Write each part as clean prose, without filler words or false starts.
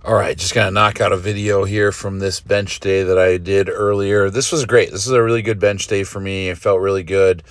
All right, just gonna knock out a video here from this bench day that I did earlier. This was great. This is a really good bench day for me. It felt really good.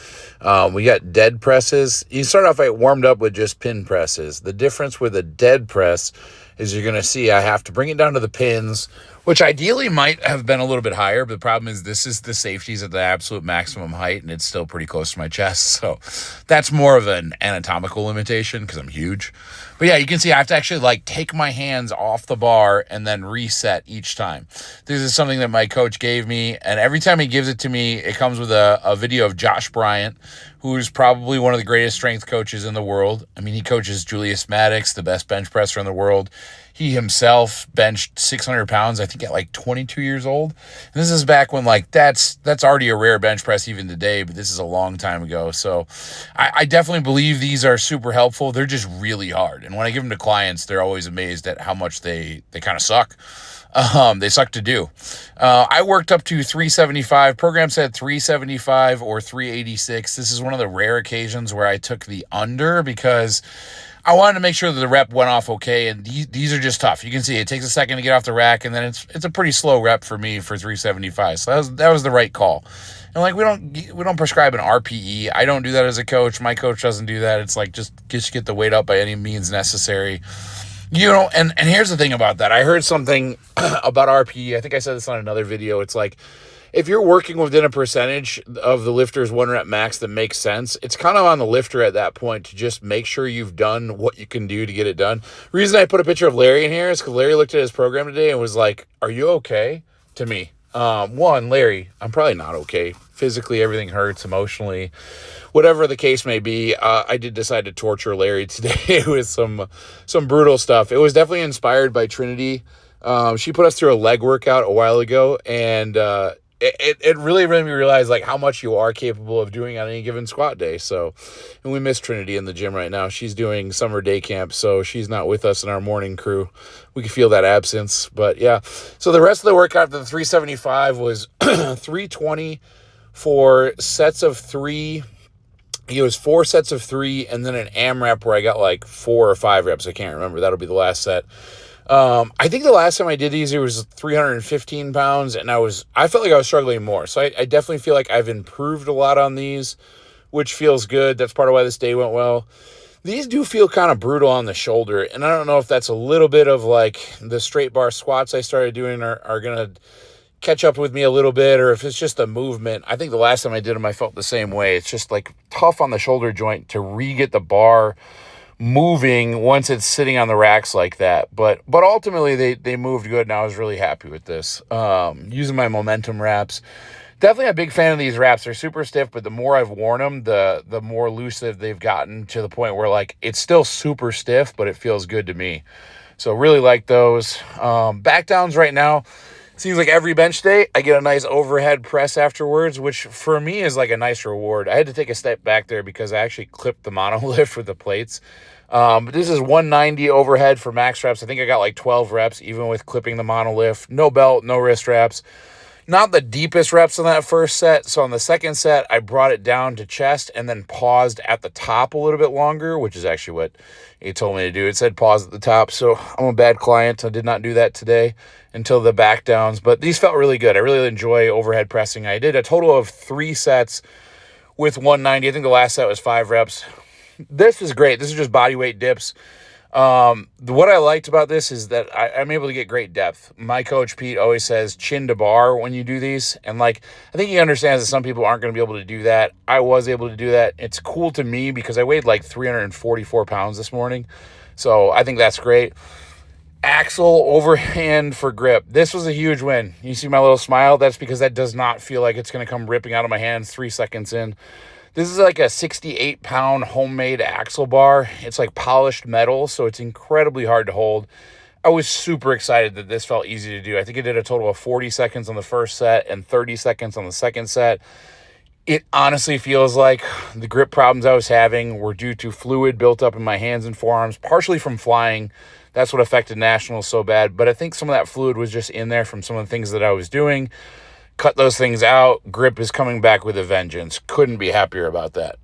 We got dead presses. You start off, I warmed up with just pin presses. The difference with a dead press is you're gonna see I have to bring it down to the pins, which ideally might have been a little bit higher, but the problem is this is the safeties at the absolute maximum height, and it's still pretty close to my chest. So that's more of an anatomical limitation because I'm huge. But yeah, you can see I have to actually take my hands off the bar and then reset each time. This is something that my coach gave me, and every time he gives it to me, it comes with a video of Josh Bryant, who's probably one of the greatest strength coaches in the world. I mean, he coaches Julius Maddox, the best bench presser in the world. He himself benched 600 pounds, I think, at 22 years old. And this is back when that's already a rare bench press even today, but this is a long time ago. So I definitely believe these are super helpful. They're just really hard. And when I give them to clients, they're always amazed at how much they kind of suck. They suck to do. I worked up to 375. Program said 375 or 386. This is one of the rare occasions where I took the under because I wanted to make sure that the rep went off okay, and these are just tough. You can see it takes a second to get off the rack, and then it's a pretty slow rep for me for 375. So that was the right call. And we don't prescribe an RPE. I don't do that as a coach. My coach doesn't do that. It's just get the weight up by any means necessary. And here's the thing about that. I heard something about RPE. I think I said this on another video. It's if you're working within a percentage of the lifter's 1 rep max that makes sense, it's kind of on the lifter at that point to just make sure you've done what you can do to get it done. The reason I put a picture of Larry in here is because Larry looked at his program today and was like, "Are you okay?" to me. Larry, I'm probably not okay. Physically, everything hurts. Emotionally, whatever the case may be, I did decide to torture Larry today with some brutal stuff. It was definitely inspired by Trinity. She put us through a leg workout a while ago, and it really made me realize how much you are capable of doing on any given squat day. So, and we miss Trinity in the gym right now. She's doing summer day camp, so she's not with us in our morning crew. We can feel that absence, but yeah. So the rest of the workout after the 375 was 320 for sets of 3. It was 4 sets of 3, and then an AMRAP where I got 4 or 5 reps. I can't remember. That'll be the last set. I think the last time I did these, it was 315 pounds, and I felt like I was struggling more. So I definitely feel like I've improved a lot on these, which feels good. That's part of why this day went well. These do feel kind of brutal on the shoulder, and I don't know if that's a little bit of the straight bar squats I started doing are going to catch up with me a little bit, or if it's just the movement. I think the last time I did them, I felt the same way. It's just tough on the shoulder joint to re-get the bar moving once it's sitting on the racks like that. But ultimately they moved good, and I was really happy with this. Using my momentum wraps. Definitely a big fan of these wraps. They're super stiff, but the more I've worn them, the more loose they've gotten, to the point where it's still super stiff, but it feels good to me. So really like those. Back downs right now. Seems like every bench day, I get a nice overhead press afterwards, which for me is a nice reward. I had to take a step back there because I actually clipped the monolift with the plates. But this is 190 overhead for max reps. I think I got 12 reps, even with clipping the monolift. No belt, no wrist wraps. Not the deepest reps on that first set. So on the second set, I brought it down to chest and then paused at the top a little bit longer, which is actually what it told me to do. It said pause at the top. So I'm a bad client. I did not do that today until the back downs. But these felt really good. I really enjoy overhead pressing. I did a total of 3 sets with 190. I think the last set was 5 reps. This is great. This is just body weight dips. What I liked about this is that I'm able to get great depth. My coach, Pete, always says chin to bar when you do these. And I think he understands that some people aren't going to be able to do that. I was able to do that. It's cool to me because I weighed 344 pounds this morning. So I think that's great. Axle overhand for grip. This was a huge win. You see my little smile? That's because that does not feel like it's going to come ripping out of my hands 3 seconds in. This is a 68-pound homemade axle bar. It's polished metal, so it's incredibly hard to hold. I was super excited that this felt easy to do. I think I did a total of 40 seconds on the first set and 30 seconds on the second set. It honestly feels like the grip problems I was having were due to fluid built up in my hands and forearms, partially from flying. That's what affected nationals so bad. But I think some of that fluid was just in there from some of the things that I was doing. Cut those things out. Grip is coming back with a vengeance. Couldn't be happier about that.